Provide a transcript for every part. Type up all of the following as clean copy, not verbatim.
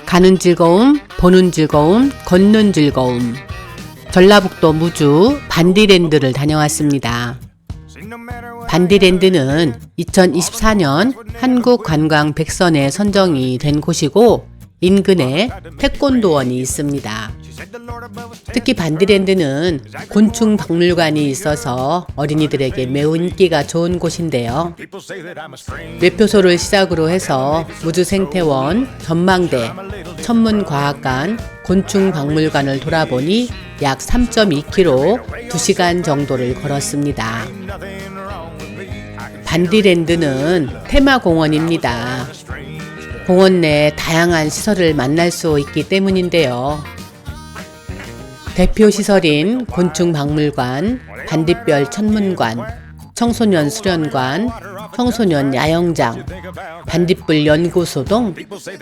가는 즐거움, 보는 즐거움, 걷는 즐거움. 전라북도 무주 반디랜드를 다녀왔습니다. 반디랜드는 2024년 한국관광 100선에 선정이 된 곳이고 인근에 태권도원이 있습니다. 특히 반디랜드는 곤충 박물관이 있어서 어린이들에게 매우 인기가 좋은 곳인데요. 매표소를 시작으로 해서 무주생태원, 전망대, 천문과학관, 곤충박물관을 돌아보니 약 3.2km, 2시간 정도를 걸었습니다. 반디랜드는 테마공원입니다. 공원 내 다양한 시설을 만날 수 있기 때문인데요. 대표 시설인 곤충박물관, 반딧별 천문관, 청소년 수련관, 청소년 야영장, 반딧불 연구소 등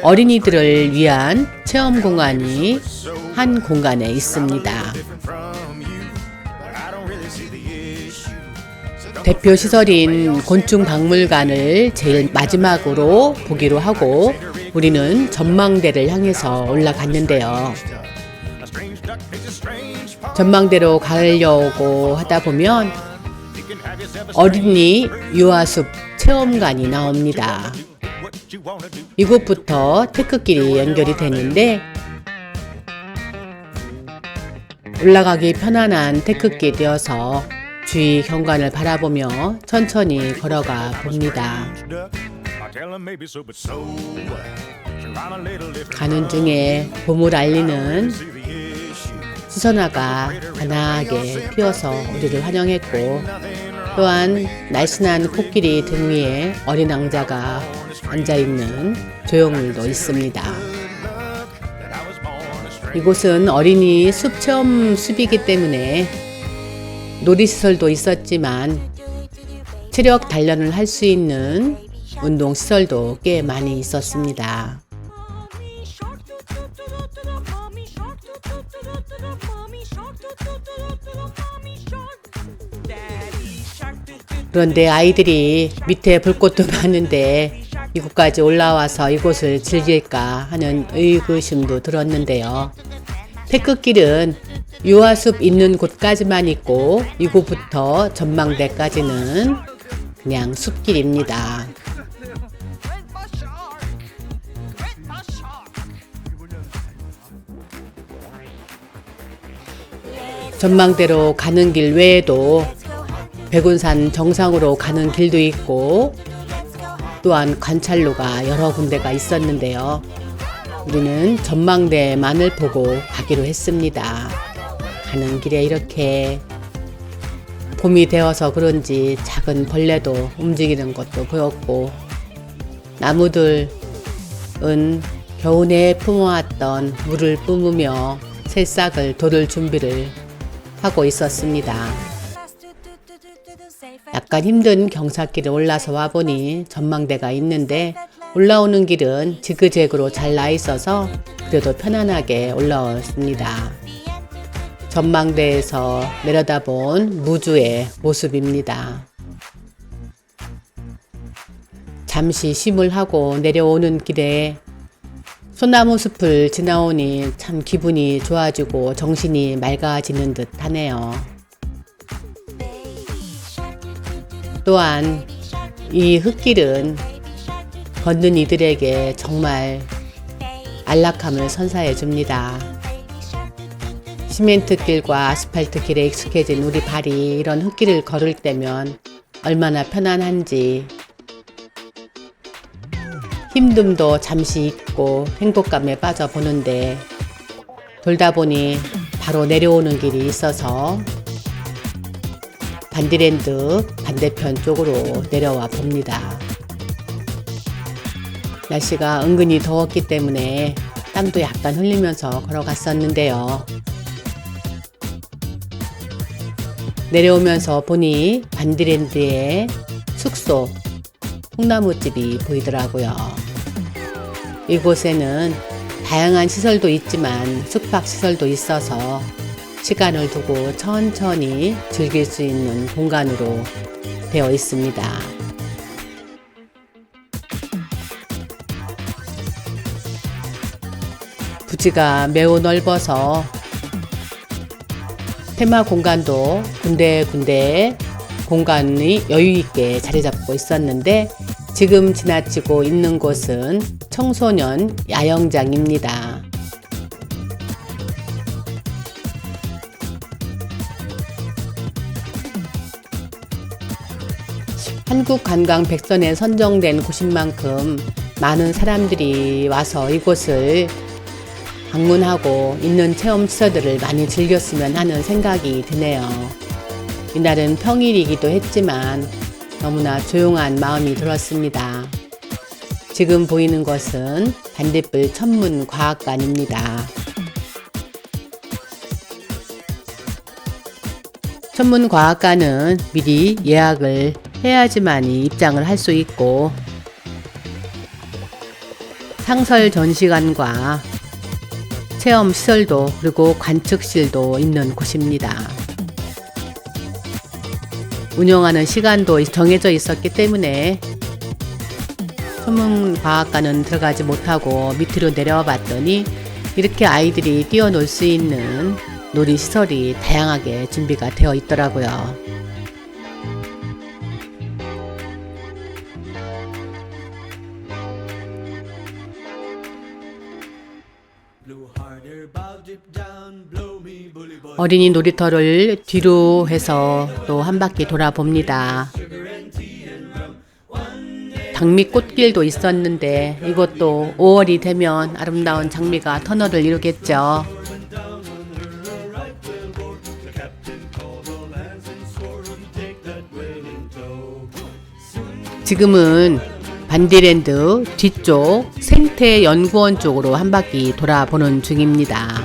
어린이들을 위한 체험 공간이 한 공간에 있습니다. 대표 시설인 곤충박물관을 제일 마지막으로 보기로 하고 우리는 전망대를 향해서 올라갔는데요. 전망대로 가려고 하다 보면 어린이 유아숲 체험관이 나옵니다. 이곳부터 테크길이 연결이 되는데 올라가기 편안한 테크길이어서 주위 경관을 바라보며 천천히 걸어가 봅니다. 가는 중에 봄을 알리는 수선화가 환하게 피어서 우리를 환영했고 또한 날씬한 코끼리 등 위에 어린 왕자가 앉아있는 조형물도 있습니다. 이곳은 어린이 숲 체험 숲이기 때문에 놀이시설도 있었지만 체력 단련을 할 수 있는 운동시설도 꽤 많이 있었습니다. 그런데 아이들이 밑에 볼 곳도 많은데 이곳까지 올라와서 이곳을 즐길까 하는 의구심도 들었는데요. 테크길은 유아숲 있는 곳까지만 있고 이곳부터 전망대까지는 그냥 숲길입니다. 전망대로 가는 길 외에도 백운산 정상으로 가는 길도 있고 또한 관찰로가 여러 군데가 있었는데요. 우리는 전망대만을 보고 가기로 했습니다. 가는 길에 이렇게 봄이 되어서 그런지 작은 벌레도 움직이는 것도 보였고 나무들은 겨우내 품어왔던 물을 뿜으며 새싹을 돋을 준비를 하고 있었습니다. 약간 힘든 경사길을 올라서 와보니 전망대가 있는데 올라오는 길은 지그재그로 잘 나 있어서 그래도 편안하게 올라왔습니다. 전망대에서 내려다본 무주의 모습입니다. 잠시 쉼을 하고 내려오는 길에 소나무 숲을 지나오니 참 기분이 좋아지고 정신이 맑아지는 듯 하네요. 또한 이 흙길은 걷는 이들에게 정말 안락함을 선사해 줍니다. 시멘트길과 아스팔트길에 익숙해진 우리 발이 이런 흙길을 걸을 때면 얼마나 편안한지 힘듦도 잠시 잊고 행복감에 빠져보는데 돌다 보니 바로 내려오는 길이 있어서 반디랜드 반대편 쪽으로 내려와 봅니다. 날씨가 은근히 더웠기 때문에 땀도 약간 흘리면서 걸어갔었는데요. 내려오면서 보니 반디랜드의 숙소 콩나무집이 보이더라고요. 이곳에는 다양한 시설도 있지만 숙박시설도 있어서 시간을 두고 천천히 즐길 수 있는 공간으로 되어 있습니다. 부지가 매우 넓어서 테마 공간도 군데군데 공간이 여유있게 자리 잡고 있었는데 지금 지나치고 있는 곳은 청소년 야영장입니다. 한국관광 100선에 선정된 곳인 만큼 많은 사람들이 와서 이곳을 방문하고 있는 체험시설들을 많이 즐겼으면 하는 생각이 드네요. 이날은 평일이기도 했지만 너무나 조용한 마음이 들었습니다. 지금 보이는 것은 반딧불 천문과학관입니다. 천문과학관은 미리 예약을 해야지만이 입장을 할 수 있고 상설 전시관과 체험시설도 그리고 관측실도 있는 곳입니다. 운영하는 시간도 정해져 있었기 때문에 천문과학관은 들어가지 못하고 밑으로 내려와 봤더니 이렇게 아이들이 뛰어놀 수 있는 놀이시설이 다양하게 준비가 되어 있더라고요. 어린이 놀이터를 뒤로 해서 또 한 바퀴 돌아봅니다. 장미꽃길도 있었는데 이것도 5월이 되면 아름다운 장미가 터널을 이루겠죠. 지금은 반디랜드 뒤쪽 생태연구원 쪽으로 한 바퀴 돌아보는 중입니다.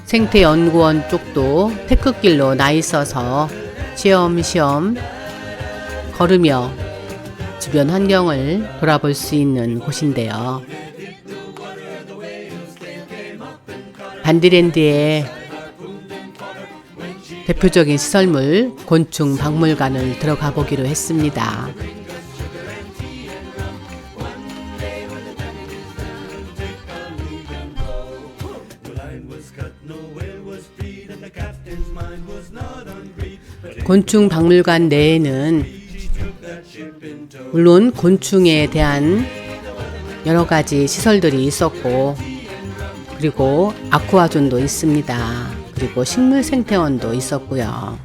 생태연구원 쪽도 테크길로 나 있어서 쉬엄쉬엄 걸으며 주변 환경을 돌아볼 수 있는 곳인데요. 반디랜드의 대표적인 시설물 곤충 박물관을 들어가 보기로 했습니다. 곤충 박물관 내에는 물론 곤충에 대한 여러 가지 시설들이 있었고 그리고 아쿠아존도 있습니다. 그리고 식물생태원도 있었고요.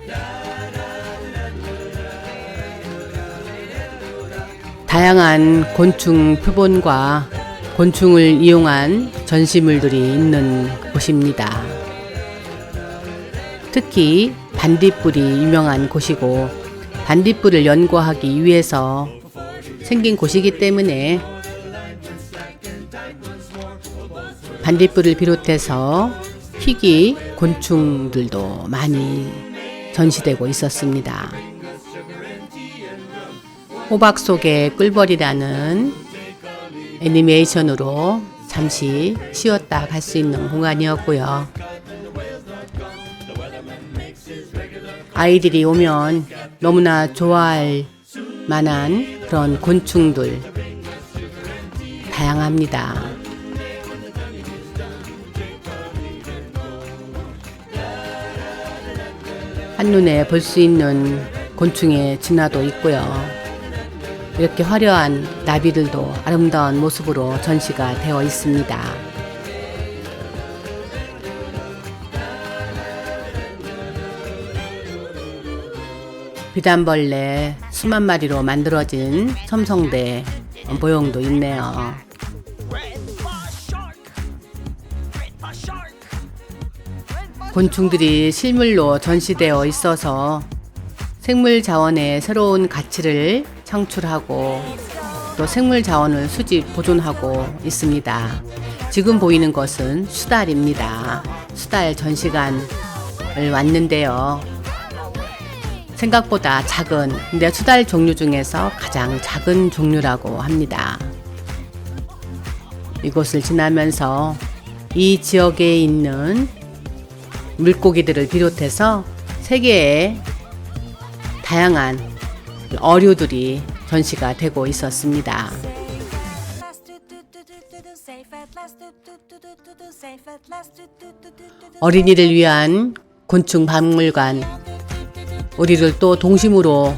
다양한 곤충 표본과 곤충을 이용한 전시물들이 있는 곳입니다. 특히 반딧불이 유명한 곳이고 반딧불을 연구하기 위해서 생긴 곳이기 때문에 반딧불을 비롯해서 희귀 곤충들도 많이 전시되고 있었습니다. 호박 속의 꿀벌이라는 애니메이션으로 잠시 쉬었다 갈 수 있는 공간이었고요. 아이들이 오면 너무나 좋아할 만한 그런 곤충들 다양합니다. 한눈에 볼 수 있는 곤충의 진화도 있고요. 이렇게 화려한 나비들도 아름다운 모습으로 전시가 되어 있습니다. 비단벌레 수만 마리로 만들어진 첨성대 모형도 있네요. 곤충들이 실물로 전시되어 있어서 생물 자원의 새로운 가치를 창출하고 또 생물 자원을 수집 보존하고 있습니다. 지금 보이는 것은 수달입니다. 수달 전시관을 왔는데요. 생각보다 작은, 근데 수달 종류 중에서 가장 작은 종류라고 합니다. 이곳을 지나면서 이 지역에 있는 물고기들을 비롯해서 세계의 다양한 어류들이 전시가 되고 있었습니다. 어린이를 위한 곤충 박물관, 우리를 또 동심으로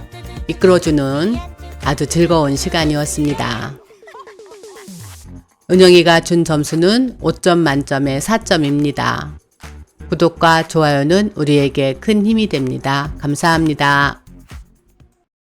이끌어주는 아주 즐거운 시간이었습니다. 은영이가 준 점수는 5점 만점에 4점입니다. 구독과 좋아요는 우리에게 큰 힘이 됩니다. 감사합니다.